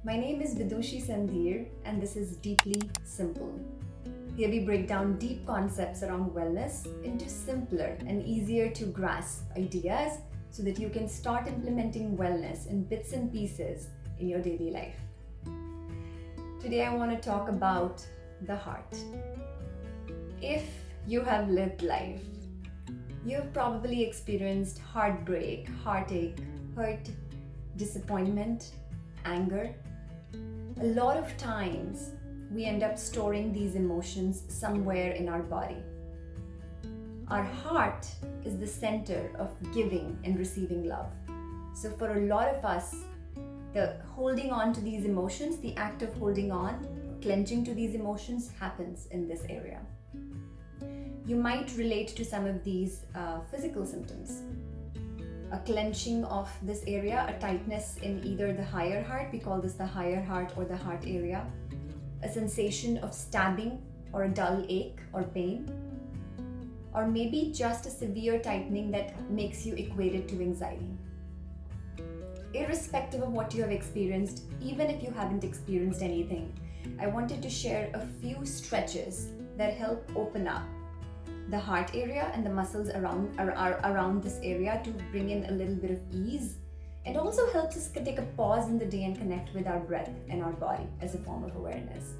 My name is Vidushi Sandhir, and this is Deeply Simple. Here we break down deep concepts around wellness into simpler and easier to grasp ideas so that you can start implementing wellness in bits and pieces in your daily life. Today I want to talk about the heart. If you have lived life, you have probably experienced heartbreak, heartache, hurt, disappointment, anger. A lot of times we end up storing these emotions somewhere in our body. Our heart is the center of giving and receiving love. So for a lot of us, the holding on to these emotions, the act of holding on, clenching to these emotions happens in this area. You might relate to some of these physical symptoms. A clenching of this area, a tightness in either the higher heart, we call this the higher heart or the heart area, a sensation of stabbing or a dull ache or pain, or maybe just a severe tightening that makes you equate it to anxiety. Irrespective of what you have experienced, even if you haven't experienced anything, I wanted to share a few stretches that help open up the heart area and the muscles around this area to bring in a little bit of ease, and also helps us take a pause in the day and connect with our breath and our body as a form of awareness.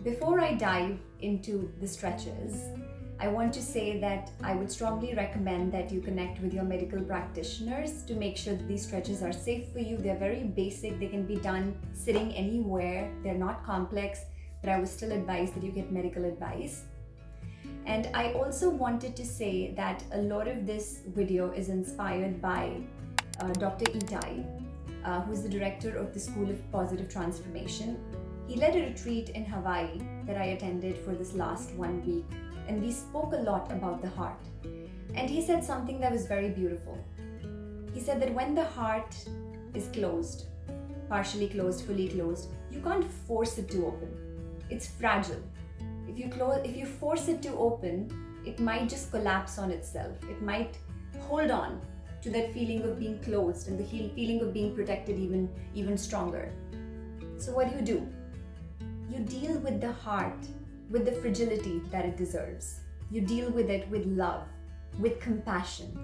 Before I dive into the stretches, I want to say that I would strongly recommend that you connect with your medical practitioners to make sure that these stretches are safe for you. They're very basic, they can be done sitting anywhere, they're not complex, but I would still advise that you get medical advice. And I also wanted to say that a lot of this video is inspired by Dr. Itai, who's the director of the School of Positive Transformation. He led a retreat in Hawaii that I attended for this last 1 week, and we spoke a lot about the heart. And he said something that was very beautiful. He said that when the heart is closed, partially closed, fully closed, you can't force it to open. It's fragile. If you force it to open, it might just collapse on itself. It might hold on to that feeling of being closed and the feeling of being protected even stronger. So what do? You deal with the heart with the fragility that it deserves. You deal with it with love, with compassion.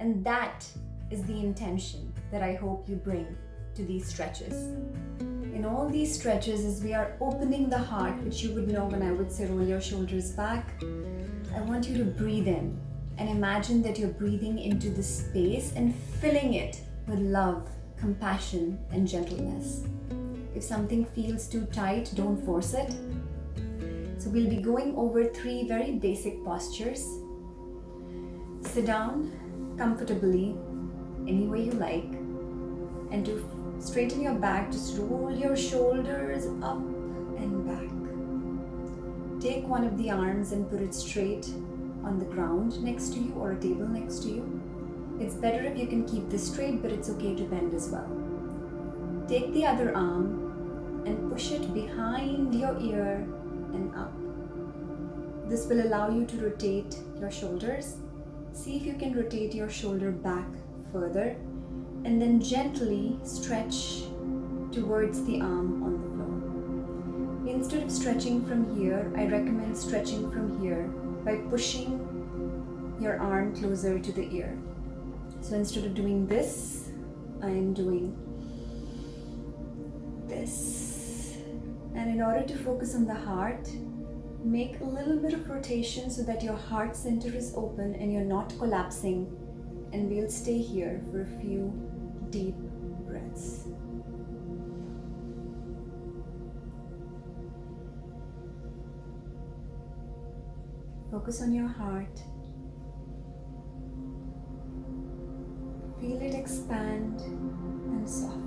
And that is the intention that I hope you bring to these stretches. In all these stretches, as we are opening the heart, which you would know when I would say roll your shoulders back, I want you to breathe in and imagine that you're breathing into the space and filling it with love, compassion, and gentleness. If something feels too tight, don't force it. So we'll be going over 3 very basic postures. Sit down comfortably, any way you like, and to straighten your back, just roll your shoulders up and back. Take one of the arms and put it straight on the ground next to you or a table next to you. It's better if you can keep this straight, but it's okay to bend as well. Take the other arm and push it behind your ear and up. This will allow you to rotate your shoulders. See if you can rotate your shoulder back further, and then gently stretch towards the arm on the floor. Instead of stretching from here, I recommend stretching from here by pushing your arm closer to the ear. So instead of doing this, I am doing this. And in order to focus on the heart, make a little bit of rotation so that your heart center is open and you're not collapsing. And we'll stay here for a few deep breaths. Focus on your heart. Feel it expand and soften.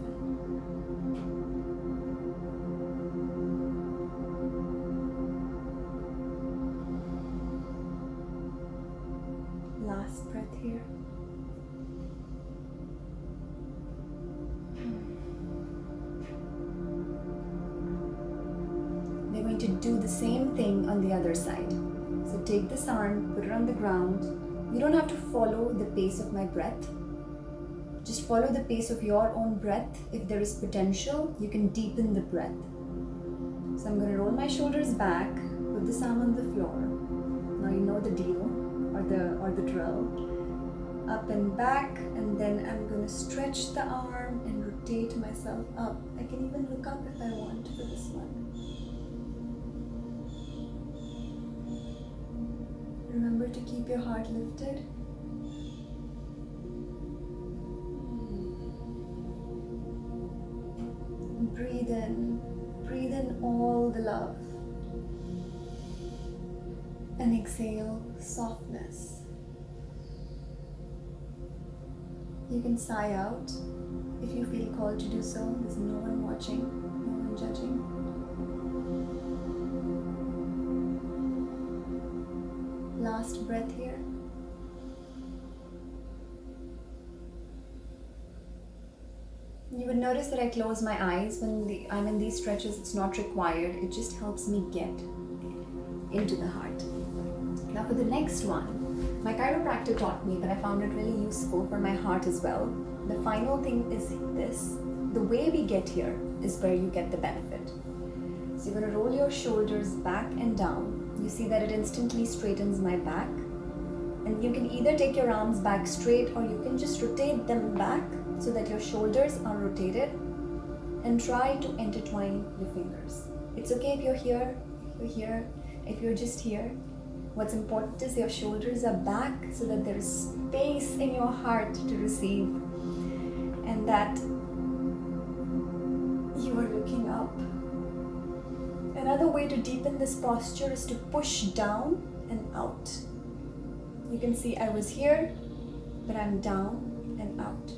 Last breath here. We're going to do the same thing on the other side. So take this arm, put it on the ground. You don't have to follow the pace of my breath. Just follow the pace of your own breath. If there is potential, you can deepen the breath. So I'm going to roll my shoulders back, put this arm on the floor. Now you know the deal, or the drill. Up and back, and then I'm going to stretch the arm and rotate myself up. I can even look up if I want for this one. Remember to keep your heart lifted. Breathe in all the love, and exhale softness. You can sigh out if you feel called to do so. There's no one watching, no one judging. Last breath here. You would notice that I close my eyes when I'm in these stretches. It's not required. It just helps me get into the heart. Now for the next one, my chiropractor taught me that I found it really useful for my heart as well. The final thing is this. The way we get here is where you get the benefit. So you're going to roll your shoulders back and down. You see that it instantly straightens my back. And you can either take your arms back straight, or you can just rotate them back so that your shoulders are rotated, and try to intertwine your fingers. It's okay if you're here, if you're just here. What's important is your shoulders are back so that there is space in your heart to receive, and that you are looking up. Another way to deepen this posture is to push down and out. You can see I was here, but I'm down and out.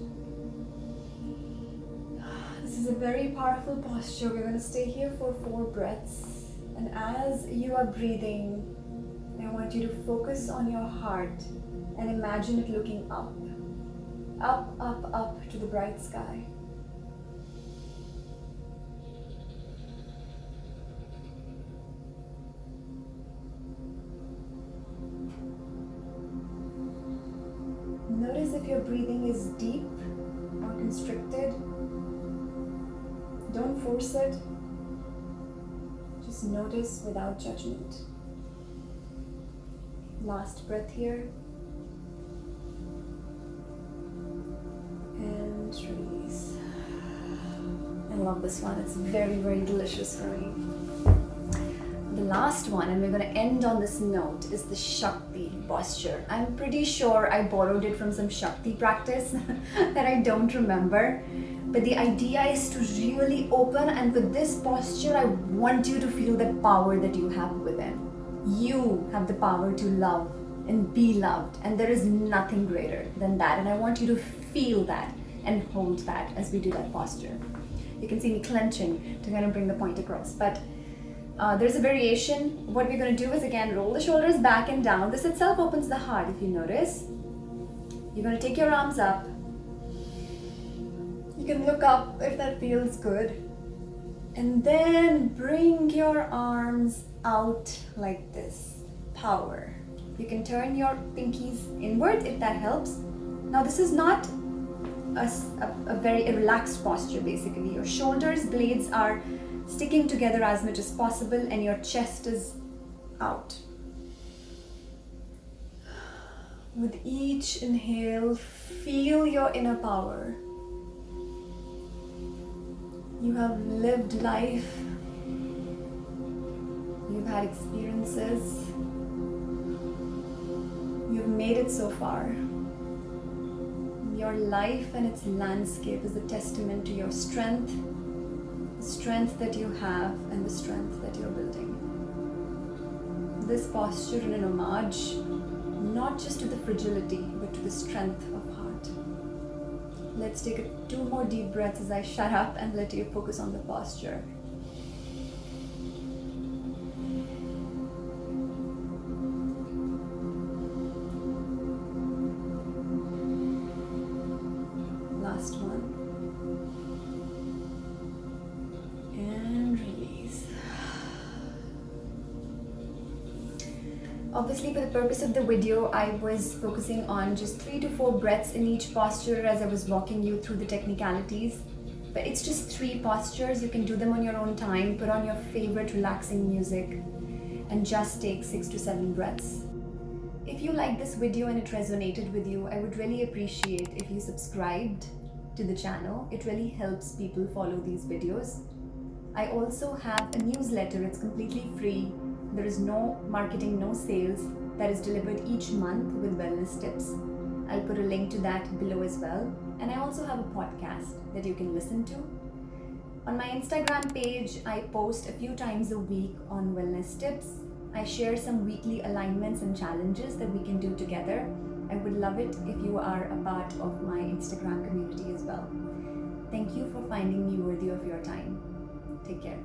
This is a very powerful posture. We're going to stay here for 4 breaths. And as you are breathing, I want you to focus on your heart and imagine it looking up. Up, up, up to the bright sky. Notice if your breathing is deep or constricted. Don't force it. Just notice without judgment. Last breath here. And release. I love this one. It's very, very delicious for me. The last one, and we're going to end on this note, is the Shakti posture. I'm pretty sure I borrowed it from some Shakti practice that I don't remember. But the idea is to really open, and with this posture, I want you to feel the power that you have within. You have the power to love and be loved, and there is nothing greater than that. And I want you to feel that and hold that as we do that posture. You can see me clenching to kind of bring the point across. But there's a variation. What we're going to do is, again, roll the shoulders back and down. This itself opens the heart, if you notice. You're going to take your arms up. You can look up if that feels good. And then bring your arms out like this. Power. You can turn your pinkies inward if that helps. Now, this is not a very relaxed posture, basically. Your shoulders blades are sticking together as much as possible, and your chest is out. With each inhale, feel your inner power. You have lived life. You've had experiences. You've made it so far. Your life and its landscape is a testament to your strength, the strength that you have, and the strength that you're building. This posture is an homage, not just to the fragility, but to the strength of heart. Let's take 2 more deep breaths as I shut up and let you focus on the posture. Last one. And release. Obviously, for the purpose of the video, I was focusing on just 3 to 4 breaths in each posture as I was walking you through the technicalities. But it's just 3 postures. You can do them on your own time. Put on your favorite relaxing music and just take 6 to 7 breaths. If you like this video and it resonated with you, I would really appreciate if you subscribed to the channel. It really helps people follow these videos. I also have a newsletter. It's completely free. There is no marketing, no sales, that is delivered each month with wellness tips. I'll put a link to that below as well. And I also have a podcast that you can listen to. On my Instagram page, I post a few times a week on wellness tips. I share some weekly alignments and challenges that we can do together. I would love it if you are a part of my Instagram community as well. Thank you for finding me worthy of your time. Take care.